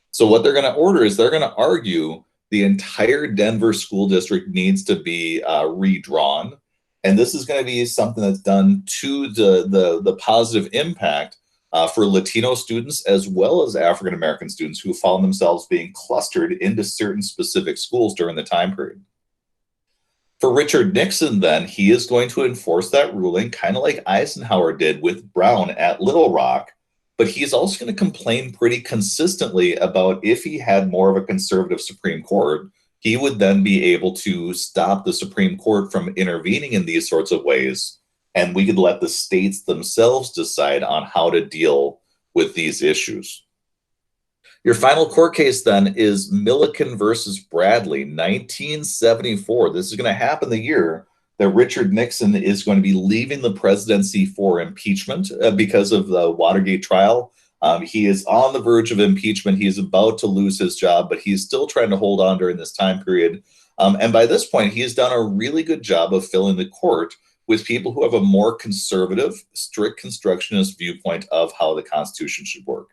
So what they're going to order is they're going to argue the entire Denver school district needs to be redrawn. And this is going to be something that's done to the positive impact for Latino students as well as African-American students who found themselves being clustered into certain specific schools during the time period. For Richard Nixon, then, he is going to enforce that ruling, kind of like Eisenhower did with Brown at Little Rock, but he's also going to complain pretty consistently about if he had more of a conservative Supreme Court, he would then be able to stop the Supreme Court from intervening in these sorts of ways, and we could let the states themselves decide on how to deal with these issues. Your final court case then is Milliken versus Bradley, 1974. This is going to happen the year that Richard Nixon is going to be leaving the presidency for impeachment because of the Watergate trial. He is on the verge of impeachment. He is about to lose his job, but he's still trying to hold on during this time period. And by this point, he has done a really good job of filling the court with people who have a more conservative, strict constructionist viewpoint of how the Constitution should work.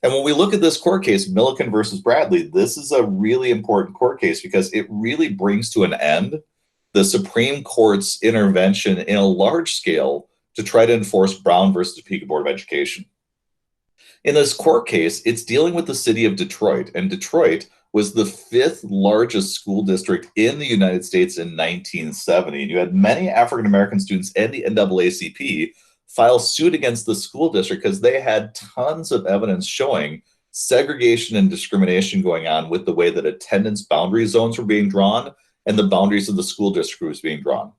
And when we look at this court case, Milliken versus Bradley, this is a really important court case because it really brings to an end the Supreme Court's intervention in a large scale to try to enforce Brown versus Topeka Board of Education. In this court case, it's dealing with the city of Detroit, and Detroit was the 5th largest school district in the United States in 1970. And you had many African-American students and the NAACP file suit against the school district because they had tons of evidence showing segregation and discrimination going on with the way that attendance boundary zones were being drawn and the boundaries of the school district was being drawn.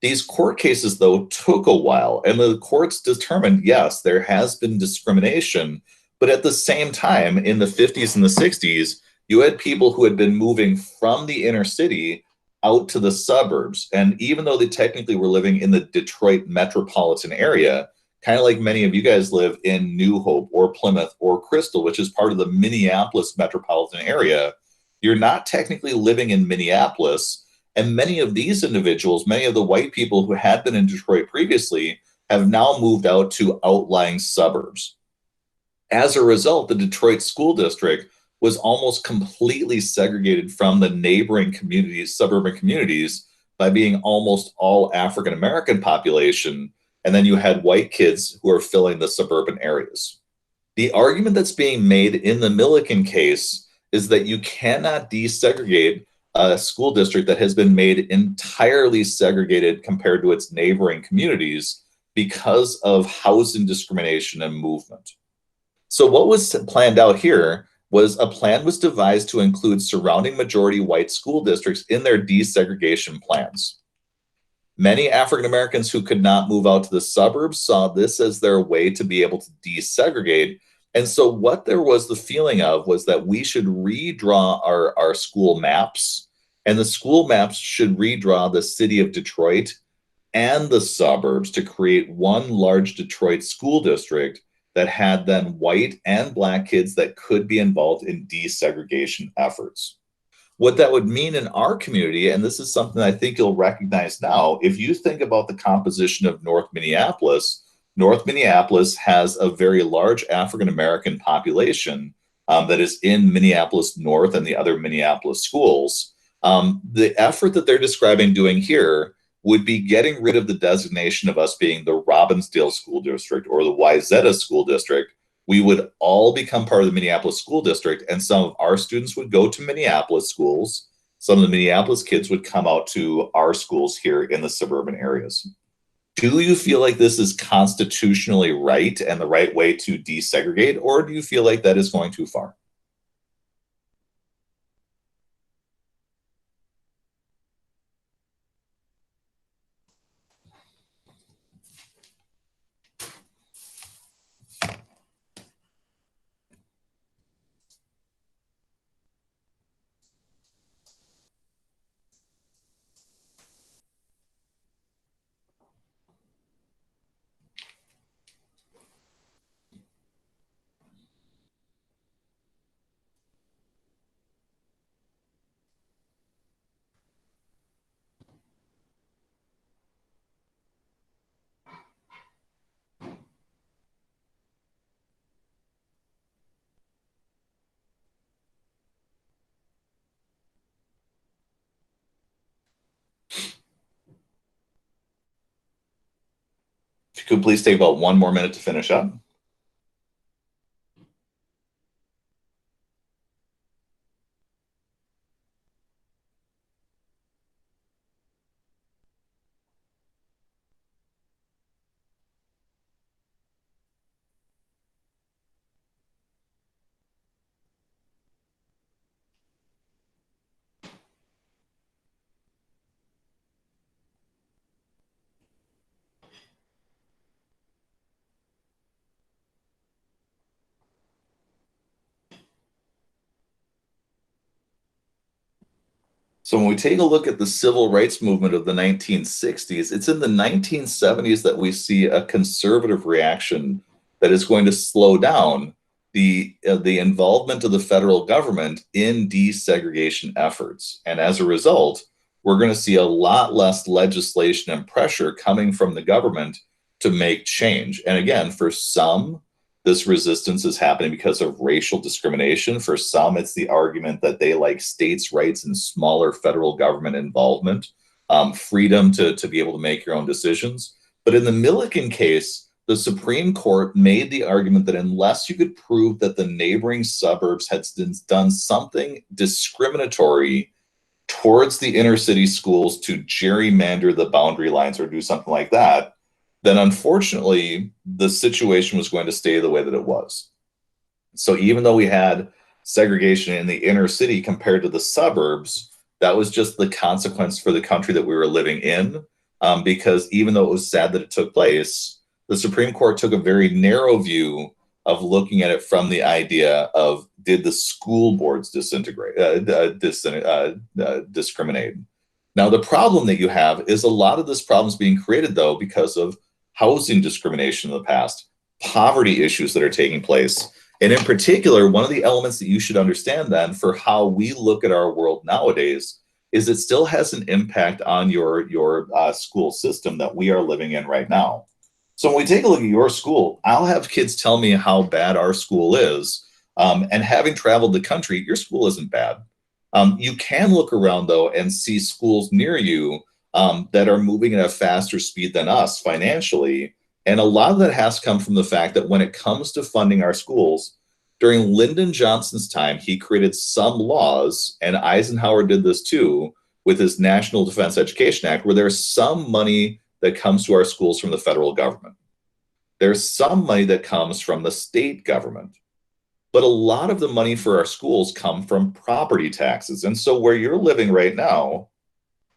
These court cases, though, took a while, and the courts determined, yes, there has been discrimination, but at the same time, in the 50s and the 60s, you had people who had been moving from the inner city out to the suburbs. And even though they technically were living in the Detroit metropolitan area, kind of like many of you guys live in New Hope or Plymouth or Crystal, which is part of the Minneapolis metropolitan area, you're not technically living in Minneapolis. And many of these individuals, many of the white people who had been in Detroit previously, have now moved out to outlying suburbs. As a result, the Detroit school district was almost completely segregated from the neighboring communities, suburban communities, by being almost all African-American population. And then you had white kids who are filling the suburban areas. The argument that's being made in the Milliken case is that you cannot desegregate a school district that has been made entirely segregated compared to its neighboring communities because of housing discrimination and movement. So what was planned out here was a plan was devised to include surrounding majority white school districts in their desegregation plans. Many African Americans who could not move out to the suburbs saw this as their way to be able to desegregate. And so what there was the feeling of was that we should redraw our school maps, and the school maps should redraw the city of Detroit and the suburbs to create one large Detroit school district that had then white and black kids that could be involved in desegregation efforts. What that would mean in our community, and this is something I think you'll recognize now, if you think about the composition of North Minneapolis has a very large African-American population that is in Minneapolis North and the other Minneapolis schools. The effort that they're describing doing here would be getting rid of the designation of us being the Robbinsdale School District or the Wayzata School District. We would all become part of the Minneapolis School District, and some of our students would go to Minneapolis schools. Some of the Minneapolis kids would come out to our schools here in the suburban areas. Do you feel like this is constitutionally right and the right way to desegregate, or do you feel like that is going too far? If you could please take about 1 more minute to finish up. So when we take a look at the civil rights movement of the 1960s, it's in the 1970s that we see a conservative reaction that is going to slow down the involvement of the federal government in desegregation efforts. And as a result, we're going to see a lot less legislation and pressure coming from the government to make change. And again, for some, this resistance is happening because of racial discrimination. For some, it's the argument that they like states' rights and smaller federal government involvement, freedom to be able to make your own decisions. But in the Milliken case, the Supreme Court made the argument that unless you could prove that the neighboring suburbs had done something discriminatory towards the inner city schools to gerrymander the boundary lines or do something like that, then unfortunately the situation was going to stay the way that it was. So even though we had segregation in the inner city compared to the suburbs, that was just the consequence for the country that we were living in. Because even though it was sad that it took place, the Supreme Court took a very narrow view of looking at it from the idea of, did the school boards discriminate? Now, the problem that you have is a lot of this problem is being created, though, because of housing discrimination in the past, poverty issues that are taking place. And in particular, one of the elements that you should understand then for how we look at our world nowadays is it still has an impact on your school system that we are living in right now. So when we take a look at your school, I'll have kids tell me how bad our school is. And having traveled the country, your school isn't bad. You can look around, though, and see schools near you that are moving at a faster speed than us financially. And a lot of that has come from the fact that when it comes to funding our schools, during Lyndon Johnson's time, he created some laws, and Eisenhower did this too, with his National Defense Education Act, where there's some money that comes to our schools from the federal government. There's some money that comes from the state government. But a lot of the money for our schools come from property taxes. And so where you're living right now,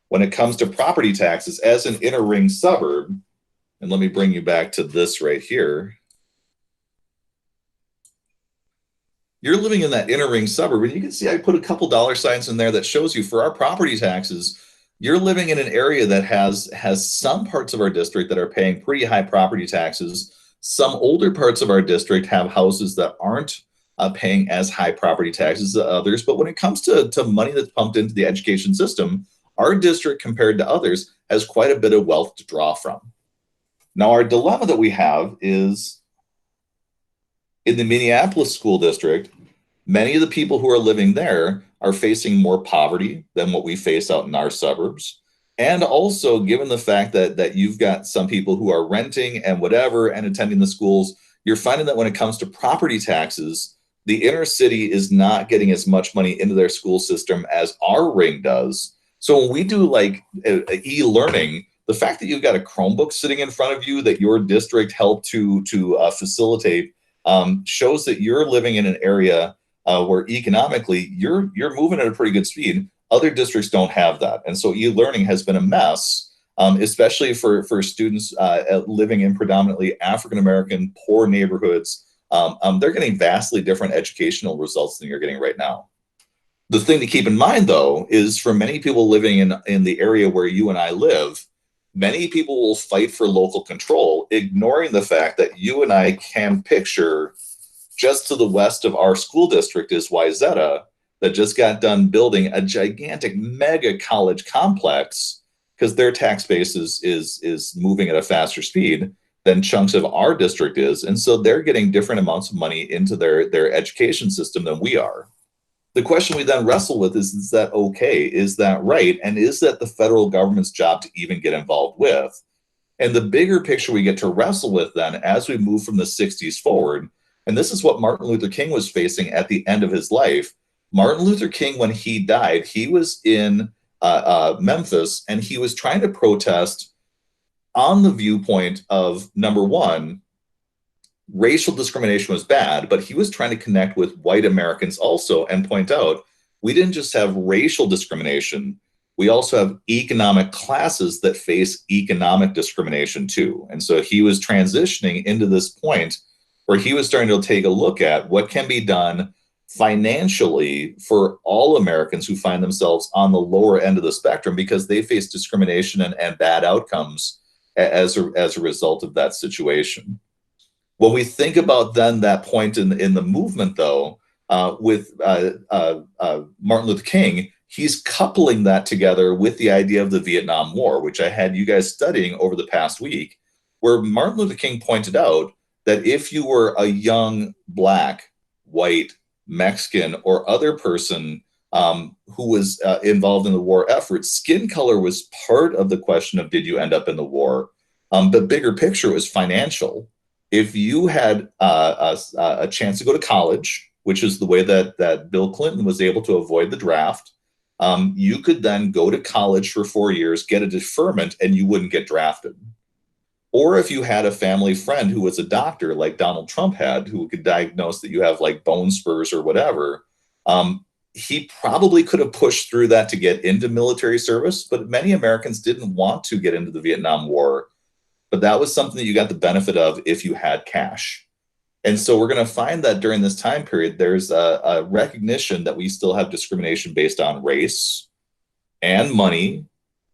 when it comes to property taxes as an inner ring suburb, and let me bring you back to this right here. You're living in that inner ring suburb, and you can see I put a couple dollar signs in there that shows you for our property taxes, you're living in an area that has some parts of our district that are paying pretty high property taxes. Some older parts of our district have houses that aren't paying as high property taxes as others. But when it comes to money that's pumped into the education system, our district compared to others has quite a bit of wealth to draw from. Now, our dilemma that we have is in the Minneapolis school district, many of the people who are living there are facing more poverty than what we face out in our suburbs. And also, given the fact that you've got some people who are renting and whatever and attending the schools, you're finding that when it comes to property taxes, the inner city is not getting as much money into their school system as our ring does. So when we do like e-learning, the fact that you've got a Chromebook sitting in front of you that your district helped to facilitate shows that you're living in an area where economically you're moving at a pretty good speed. Other districts don't have that, and so e-learning has been a mess, especially for students living in predominantly African American poor neighborhoods. They're getting vastly different educational results than you're getting right now. The thing to keep in mind, though, is for many people living in the area where you and I live, many people will fight for local control, ignoring the fact that you and I can picture just to the west of our school district is Wyzetta, that just got done building a gigantic mega college complex because their tax base is moving at a faster speed than chunks of our district is. And so they're getting different amounts of money into their education system than we are. The question we then wrestle with is that okay? Is that right? And is that the federal government's job to even get involved with? And the bigger picture we get to wrestle with then as we move from the 60s forward, and this is what Martin Luther King was facing at the end of his life. Martin Luther King, when he died, he was in Memphis, and he was trying to protest on the viewpoint of, number one, racial discrimination was bad, but he was trying to connect with white Americans also and point out we didn't just have racial discrimination, we also have economic classes that face economic discrimination too. And so he was transitioning into this point where he was starting to take a look at what can be done financially for all Americans who find themselves on the lower end of the spectrum because they face discrimination and bad outcomes as a result of that situation. When we think about then that point in the movement, though, with Martin Luther King, he's coupling that together with the idea of the Vietnam War, which I had you guys studying over the past week, where Martin Luther King pointed out that if you were a young Black, white, Mexican, or other person who was involved in the war effort, skin color was part of the question of did you end up in the war? The bigger picture was financial. If you had a chance to go to college, which is the way that Bill Clinton was able to avoid the draft, you could then go to college for 4 years, get a deferment, and you wouldn't get drafted. Or if you had a family friend who was a doctor like Donald Trump had, who could diagnose that you have like bone spurs or whatever, he probably could have pushed through that to get into military service, but many Americans didn't want to get into the Vietnam War. But that was something that you got the benefit of if you had cash. And so we're going to find that during this time period, there's a recognition that we still have discrimination based on race and money.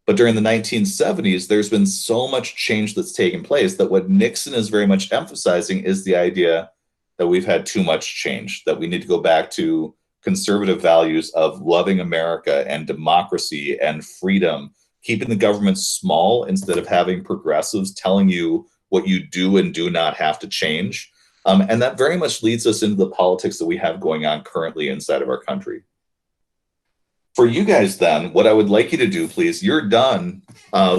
But during the 1970s, there's been so much change that's taken place that what Nixon is very much emphasizing is the idea that we've had too much change, that we need to go back to conservative values of loving America and democracy and freedom, keeping the government small instead of having progressives telling you what you do and do not have to change. And that very much leads us into the politics that we have going on currently inside of our country. For you guys then, what I would like you to do, please, you're done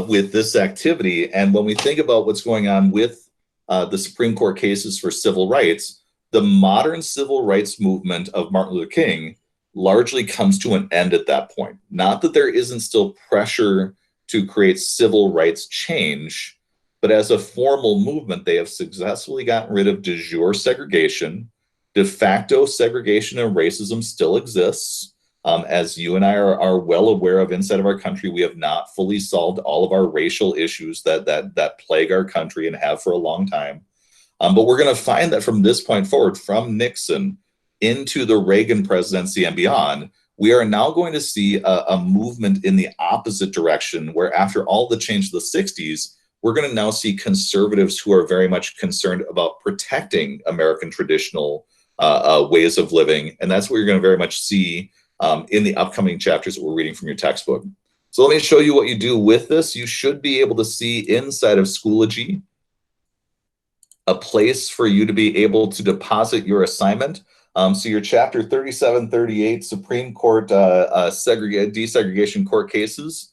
with this activity. And when we think about what's going on with the Supreme Court cases for civil rights, the modern civil rights movement of Martin Luther King largely comes to an end at that point. Not that there isn't still pressure to create civil rights change, but as a formal movement, they have successfully gotten rid of de jure segregation. De facto segregation and racism still exists. As you and I are well aware of inside of our country, we have not fully solved all of our racial issues that plague our country and have for a long time. But we're going to find that from this point forward, from Nixon into the Reagan presidency and beyond, we are now going to see a movement in the opposite direction, where after all the change of the 60s, we're going to now see conservatives who are very much concerned about protecting American traditional ways of living. And that's what you're going to very much see in the upcoming chapters that we're reading from your textbook. So let me show you what you do with this. You should be able to see inside of Schoology a place for you to be able to deposit your assignment. So your chapter 3738, Supreme Court desegregation court cases,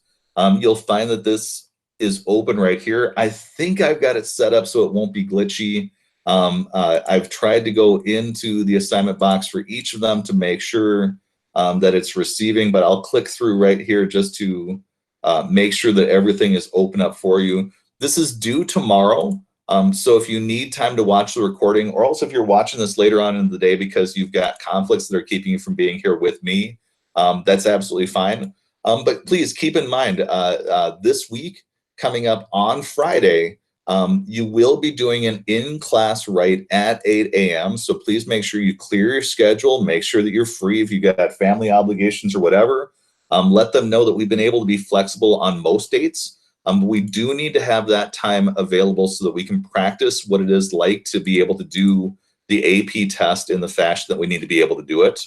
you'll find that this is open right here. I think I've got it set up so it won't be glitchy. I've tried to go into the assignment box for each of them to make sure that it's receiving, but I'll click through right here just to make sure that everything is open up for you. This is due tomorrow. So if you need time to watch the recording, or also if you're watching this later on in the day because you've got conflicts that are keeping you from being here with me, that's absolutely fine. But please keep in mind, this week coming up on Friday, you will be doing an in-class right at 8 a.m. So please make sure you clear your schedule, make sure that you're free if you got family obligations or whatever. Let them know that we've been able to be flexible on most dates. We do need to have that time available so that we can practice what it is like to be able to do the AP test in the fashion that we need to be able to do it.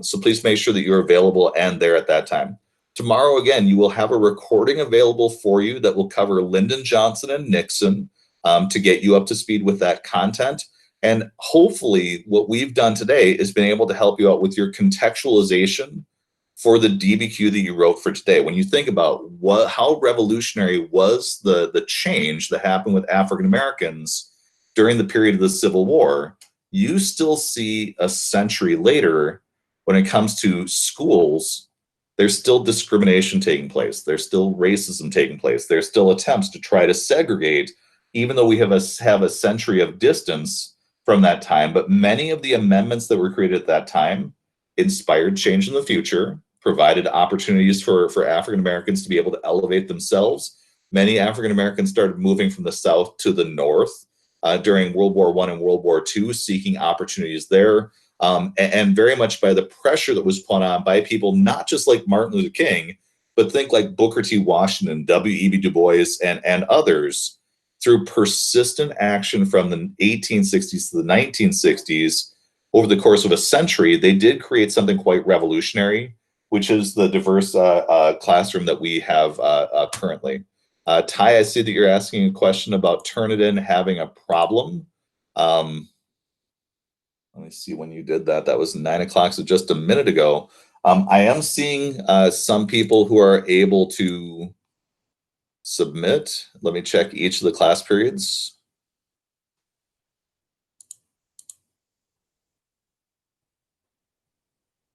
So please make sure that you're available and there at that time. Tomorrow, again, you will have a recording available for you that will cover Lyndon Johnson and Nixon to get you up to speed with that content. And hopefully what we've done today is been able to help you out with your contextualization for the DBQ that you wrote for today. When you think about how revolutionary was the change that happened with African Americans during the period of the Civil War, you still see a century later when it comes to schools, there's still discrimination taking place. There's still racism taking place. There's still attempts to try to segregate, even though we have a century of distance from that time. But many of the amendments that were created at that time inspired change in the future, provided opportunities for African Americans to be able to elevate themselves. Many African Americans started moving from the South to the North during World War I and World War II, seeking opportunities there. And very much by the pressure that was put on by people, not just like Martin Luther King, but think like Booker T. Washington, W.E.B. Du Bois, and others, through persistent action from the 1860s to the 1960s. Over the course of a century, they did create something quite revolutionary, which is the diverse classroom that we have currently. Ty, I see that you're asking a question about Turnitin having a problem. Let me see when you did that. That was 9 o'clock, so just a minute ago. I am seeing some people who are able to submit. Let me check each of the class periods.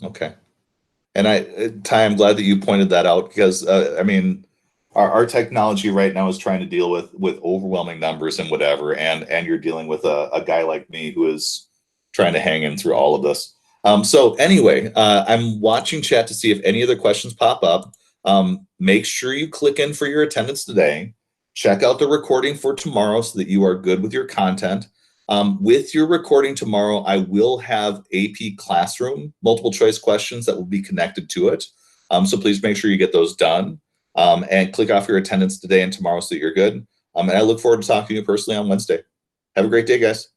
Okay. And Ty, I'm glad that you pointed that out because, I mean, our technology right now is trying to deal with overwhelming numbers and whatever, and you're dealing with a guy like me who is trying to hang in through all of this. So anyway, I'm watching chat to see if any other questions pop up. Make sure you click in for your attendance today. Check out the recording for tomorrow so that you are good with your content. With your recording tomorrow, I will have AP Classroom multiple choice questions that will be connected to it. So please make sure you get those done and click off your attendance today and tomorrow so that you're good. And I look forward to talking to you personally on Wednesday. Have a great day, guys.